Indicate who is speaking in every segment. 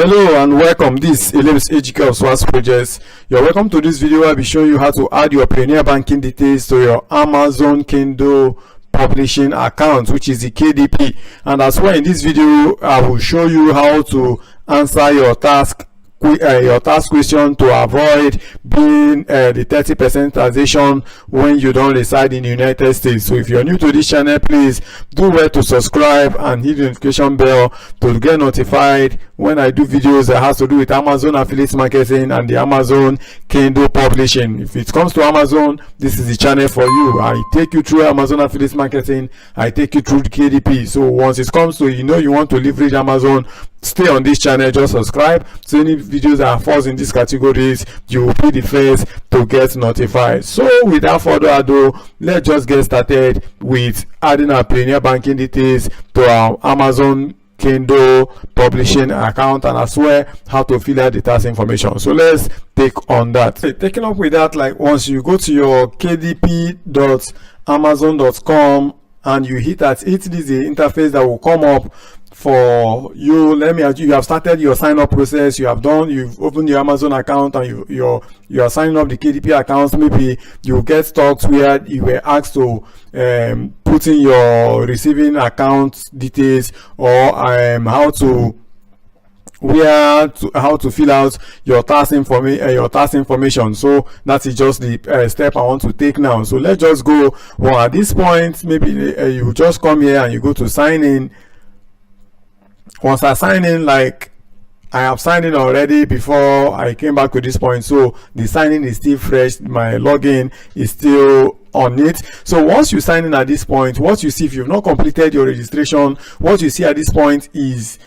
Speaker 1: Hello and welcome. This is Eleb's HK of SWAS Projects. You're welcome to this video. I'll be showing you how to add your Payoneer banking details to your Amazon Kindle publishing account, which is the KDP. And as well, in this video, I will show you how to answer your task question to avoid being the 30% taxation when you don't reside in the United States. So if you're new to this channel, please do well to subscribe and hit the notification bell to get notified when I do videos that has to do with Amazon affiliate marketing and the Amazon Kindle publishing. If it comes to Amazon, this is the channel for you. I take you through Amazon affiliate marketing, I take you through the KDP. So once it comes to you want to leverage Amazon, stay on this channel, just subscribe. So any videos that falls in these categories, you will be the first to get notified. So without further ado, let's just get started with adding our Payoneer banking details to our Amazon Kindle publishing account, and as well how to fill out the tax information. So let's take on that. Taking up with that, like once you go to your kdp.amazon.com and you hit that, this is the interface that will come up for you. Let me you have started your sign up process, you've opened your Amazon account, and you are signing up the KDP accounts. Maybe you get stuck where you were asked to put in your receiving account details, or how to fill out your tax information. So that is just the step I want to take now. So let's just go. Well, at this point, maybe you just come here and you go to sign in. Once I sign in, like I have signed in already before I came back to this point, so the signing is still fresh, my login is still on it. So once you sign in at this point, what you see, if you've not completed your registration, what you see at this point is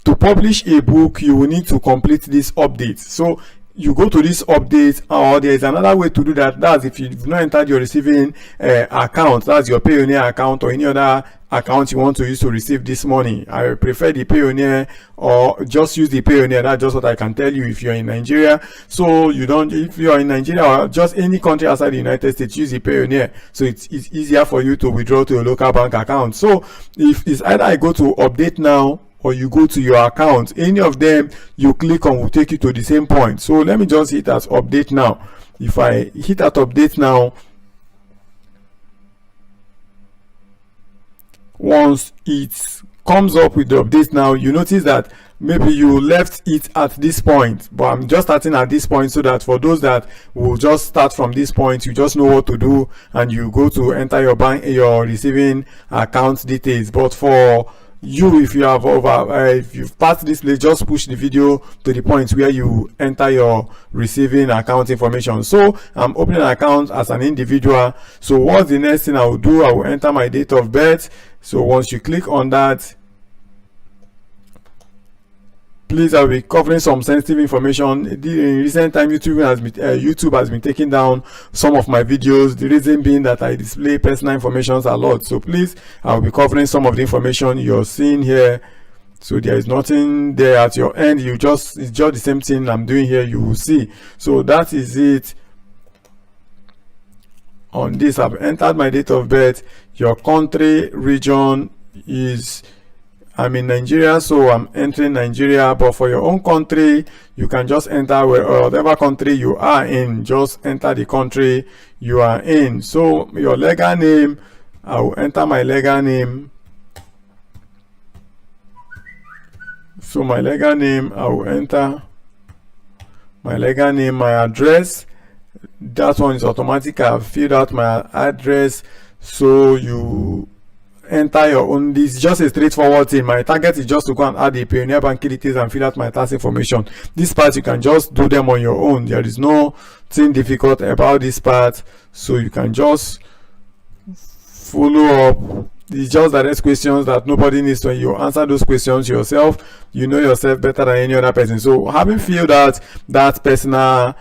Speaker 1: to publish a book, you will need to complete this update. So you go to this update, or there is another way to do that. That's if you've not entered your receiving account, that's your Payoneer account or any other account you want to use to receive this money. I prefer the Payoneer, or just use the Payoneer. That's just what I can tell you if you're in Nigeria. So if you're in Nigeria or just any country outside the United States, use the Payoneer. So it's easier for you to withdraw to your local bank account. So if it's either I go to update now or you go to your account, any of them you click on will take you to the same point. So let me just hit that update now. If I hit that update now, once it comes up with the update now, you notice that maybe you left it at this point, but I'm just starting at this point, so that for those that will just start from this point, you just know what to do and you go to enter your receiving account details. But for you, if you have if you've passed this place, just push the video to the point where you enter your receiving account information. So I'm opening an account as an individual. So what's the next thing I will do? I will enter my date of birth. So once you click on that, please, I'll be covering some sensitive information. In recent time, YouTube has been taking down some of my videos. The reason being that I display personal information a lot. So please, I'll be covering some of the information you're seeing here. So there is nothing there at your end. It's just the same thing I'm doing here. You will see. So that is it. On this, I've entered my date of birth. Your country region is, I'm in Nigeria, so I'm entering Nigeria. But for your own country, you can just enter whatever country you are in. Just enter the country you are in. So your legal name, I will enter my legal name. So my legal name, I will enter my legal name. My address, that one is automatic. I've filled out my address. So you enter your own. This is just a straightforward thing. My target is just to go and add the Payoneer banking details and fill out my tax information. This part you can just do them on your own. There is nothing difficult about this part, so you can just follow up. It's just direct questions that nobody needs to. You answer those questions yourself. You know yourself better than any other person. So having filled out that personal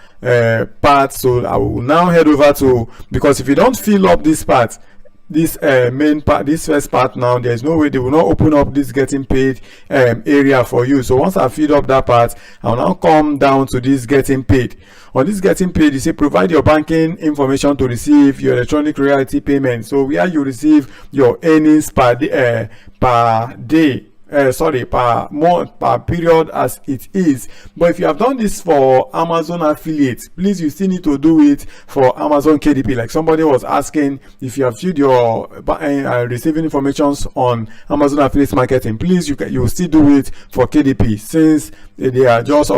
Speaker 1: part, so I will now head over to, because if you don't fill up this part, this main part, this first part, now there's no way they will not open up this getting paid area for you. So once I filled up that part, I'll now come down to this getting paid. On this getting paid, you say provide your banking information to receive your electronic royalty payment. So where you receive your earnings per day per month, per period as it is. But if you have done this for Amazon affiliates, please, you still need to do it for Amazon KDP. Like somebody was asking, if you have viewed your receiving information on Amazon affiliate marketing, please, you will still do it for KDP, since they are just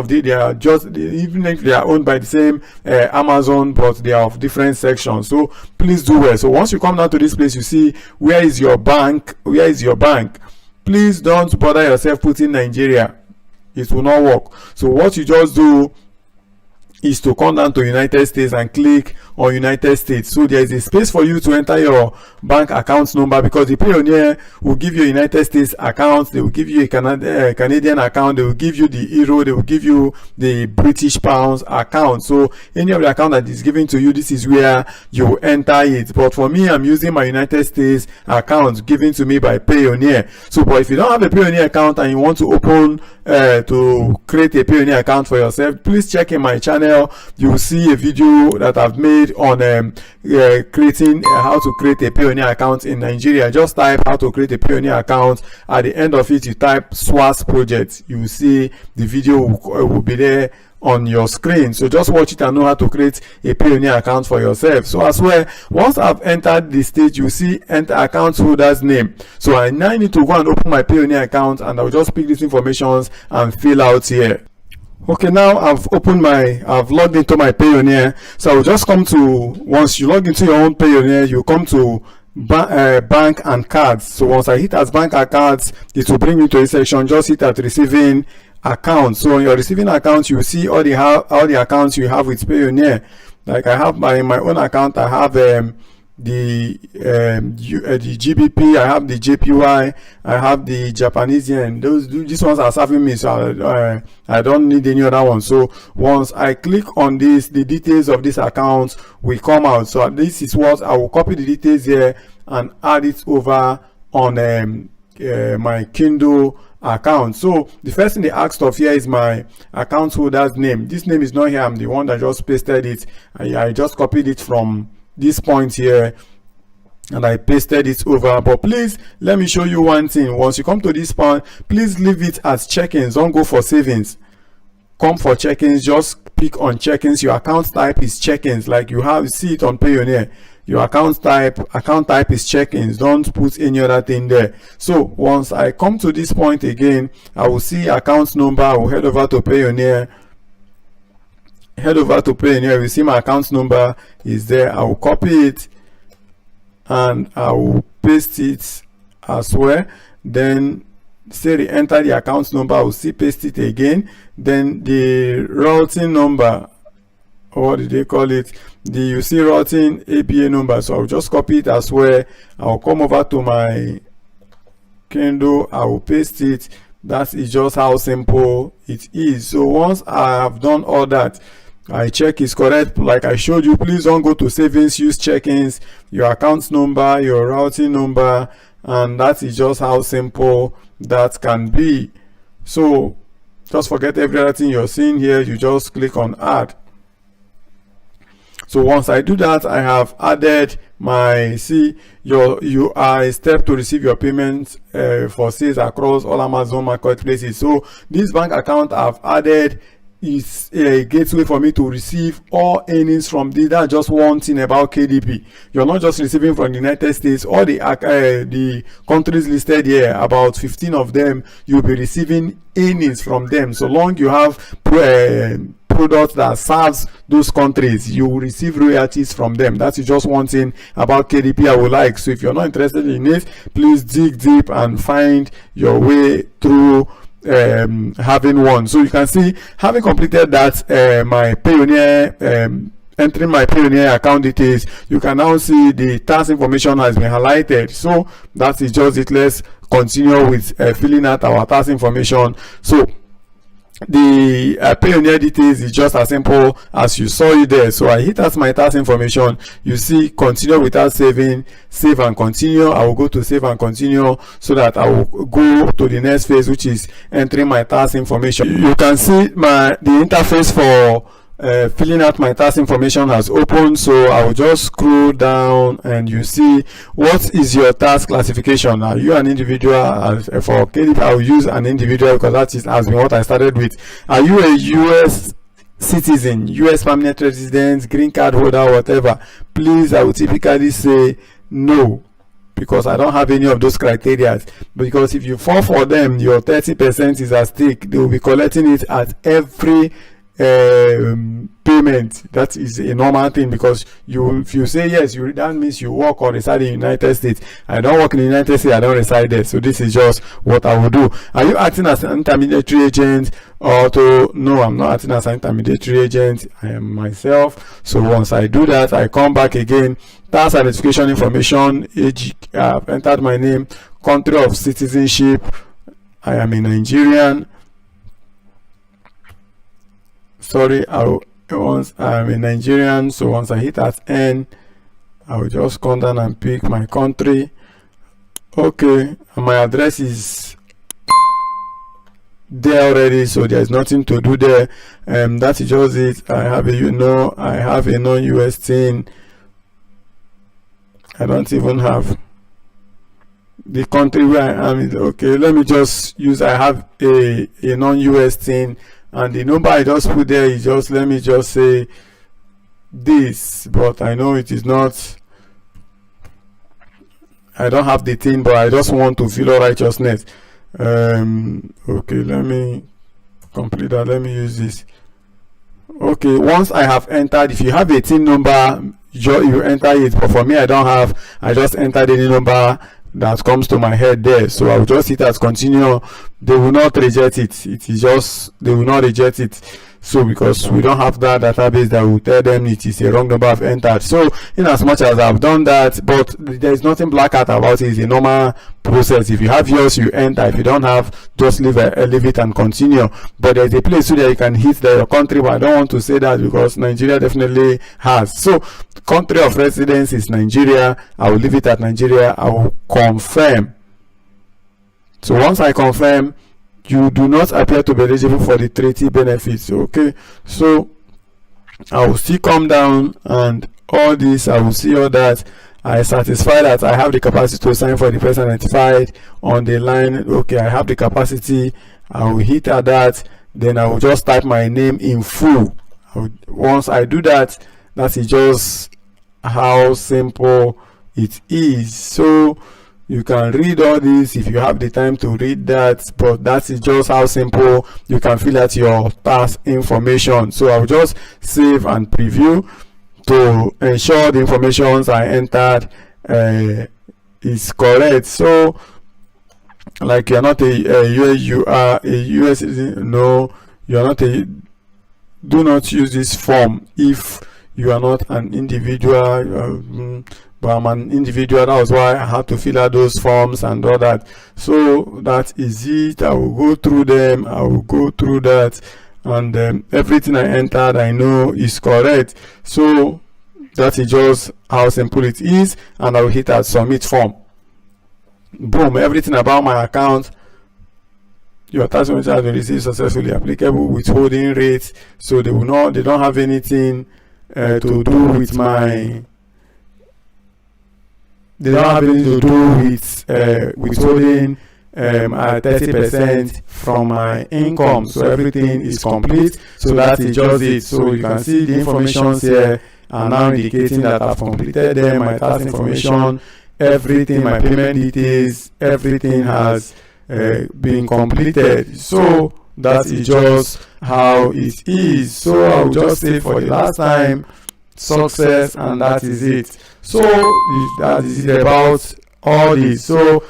Speaker 1: even if they are owned by the same Amazon, but they are of different sections. So please do well. So once you come down to this place, you see where is your bank, please don't bother yourself putting Nigeria. It will not work. So what you just do is to come down to United States and click on United States. So there is a space for you to enter your bank account number, because the Payoneer will give you a United States account, they will give you a Canadian account, they will give you the euro, they will give you the British pounds account. So any of the account that is given to you, this is where you enter it. But for me, I'm using my United States account given to me by Payoneer. So but if you don't have a Payoneer account and you want to open to create a Payoneer account for yourself, please check in my channel. You will see a video that I've made on creating how to create a Payoneer account in Nigeria. Just type how to create a Payoneer account. At the end of it, you type SWAS project. You will see the video will be there on your screen. So just watch it and know how to create a Payoneer account for yourself. So as well, once I've entered the stage, you see enter account holder's name. So I now need to go and open my Payoneer account, and I'll just pick these informations and fill out here. Okay, now I've logged into my Payoneer. So I'll just come to, once you log into your own Payoneer, you come to bank and cards. So once I hit as bank and cards, it will bring me to a section. Just hit at receiving account. So on your receiving account, you see all the accounts you have with Payoneer. Like I have my own account, I have the GBP, I have the JPY, I have the Japanese yen. These ones are serving me, so I don't need any other one. So once I click on this, the details of this account will come out. So this is what I will copy the details here and add it over on my Kindle account. So the first thing they asked of here is my account holder's name. This name is not here. I'm the one that just pasted it. I just copied it from this point here and I pasted it over. But please let me show you one thing. Once you come to this point, please leave it as check-ins. Don't go for savings. Come for check-ins. Just pick on check-ins. Your account type is check-ins, like you see it on Payoneer. Your account type is check-ins. Don't put any other thing there. So once I come to this point again, I will see account number. I will head over to Payoneer. You see my account number is there. I will copy it and I will paste it as well. Then say enter the account number, I will see paste it again. Then the routing number, or what did they call it, you see routing APA number, so I'll just copy it as well. I'll come over to my Kindle, I will paste it. That is just how simple it is. So once I have done all that, I check is correct like I showed you. Please don't go to savings, use check-ins, your account number, your routing number, and that is just how simple that can be. So just forget every other thing you're seeing here. You just click on add. So once I do that, I have added my you are a step to receive your payments for sales across all Amazon marketplaces. So this bank account I've added is a gateway for me to receive all earnings from this. That's just one thing about KDP. You're not just receiving from the United States. All the countries listed here, about 15 of them, you'll be receiving earnings from them. So long you have products that serves those countries, you will receive royalties from them. That's just one thing about KDP I would like. So if you're not interested in it, please dig deep and find your way through having one. So you can see, having completed that, my Payoneer, entering my Payoneer account details, you can now see the tax information has been highlighted. So that is just it. Let's continue with filling out our tax information. So the Payoneer details is just as simple as you saw it there. So I hit as my tax information. You see continue without saving, save and continue. I will go to save and continue so that I will go to the next phase, which is entering my tax information. You can see the interface for filling out my tax information has opened. So I will just scroll down and you see what is your tax classification. Are you an individual? For KDP, I will use an individual because that has been what I started with. Are you a US citizen, US permanent resident, green card holder, whatever? Please, I will typically say no, because I don't have any of those criteria. Because if you fall for them, your 30% is at stake. They will be collecting it at every payment. That is a normal thing, because if you say yes, that means you work or reside in the United States. I don't work in the United States, I don't reside there. So this is just what I will do. Are you acting as an intermediary agent? No, I'm not acting as an intermediary agent. I am myself. So once I do that, I come back again. Tax identification information, age, I've entered my name, country of citizenship, I am a Nigerian. Sorry, once I'm a Nigerian, so once I hit that N, I will just come down and pick my country. Okay, and my address is there already, so there's nothing to do there. That is just it. I have a non-US thing. I don't even have the country where I am. Okay, let me just use, I have a non-US thing, and the number I just put there is just, let me just say this, but I know it is not, I don't have the thing, but I just want to feel righteousness. Okay, let me complete that. Let me use this. Okay, once I have entered, if you have a TIN number, you enter it, but for me, I don't have. I just entered any number that comes to my head there, so I'll just hit as continue. They will not reject it. It is just, they will not reject it. So because we don't have that database that will tell them it is a wrong number I've entered. So in as much as I've done that, but there is nothing black out about it. It's a normal process. If you have yours, you enter. If you don't have, just leave it and continue. But there's a place so that you can hit your country, but I don't want to say that because Nigeria definitely has. So country of residence is Nigeria. I will leave it at Nigeria. I will confirm. So once I confirm, you do not appear to be eligible for the treaty benefits. Okay, so I will still come down and all this, I will see all that. I satisfy that I have the capacity to sign for the person identified on the line. Okay, I have the capacity. I will hit at that. Then I will just type my name in full. Once I do that, that is just how simple it is. So you can read all this if you have the time to read that, but that is just how simple you can fill out your tax information. So I'll just save and preview to ensure the information I entered is correct. So like you're not you are a US citizen. No, you're not a, do not use this form if you are not an individual. But I'm an individual. That was why I had to fill out those forms and all that. So that is it. I will go through them. I will go through that, and everything I entered I know is correct. So that is just how simple it is, and I will hit that submit form. Boom, everything about my account. Your tax return has been received successfully. Applicable withholding rates. So they will not, they don't have anything to do with my, they don't have anything to do with withholding at 30% from my income. So everything is complete. So that is just it. So you can see the information here are now indicating that I've completed them, my tax information, everything, my payment details, everything has been completed. So that is just how it is. So I'll just say for the last time, success, and that is it. So that is it about all this. So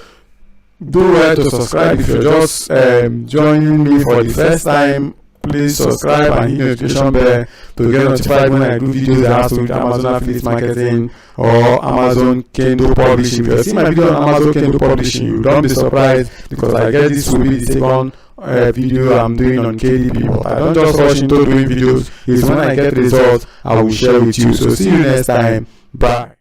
Speaker 1: do well to subscribe if you're just joining me for the first time. Please subscribe and hit the notification bell to get notified when I do videos that have to do with Amazon affiliate marketing or Amazon Kindle publishing. If you see my video on Amazon Kindle publishing, you don't be surprised because I guess this will be the second video I'm doing on KDP. But I don't just rush into doing videos. It's when I get results I will share with you. So see you next time. Bye.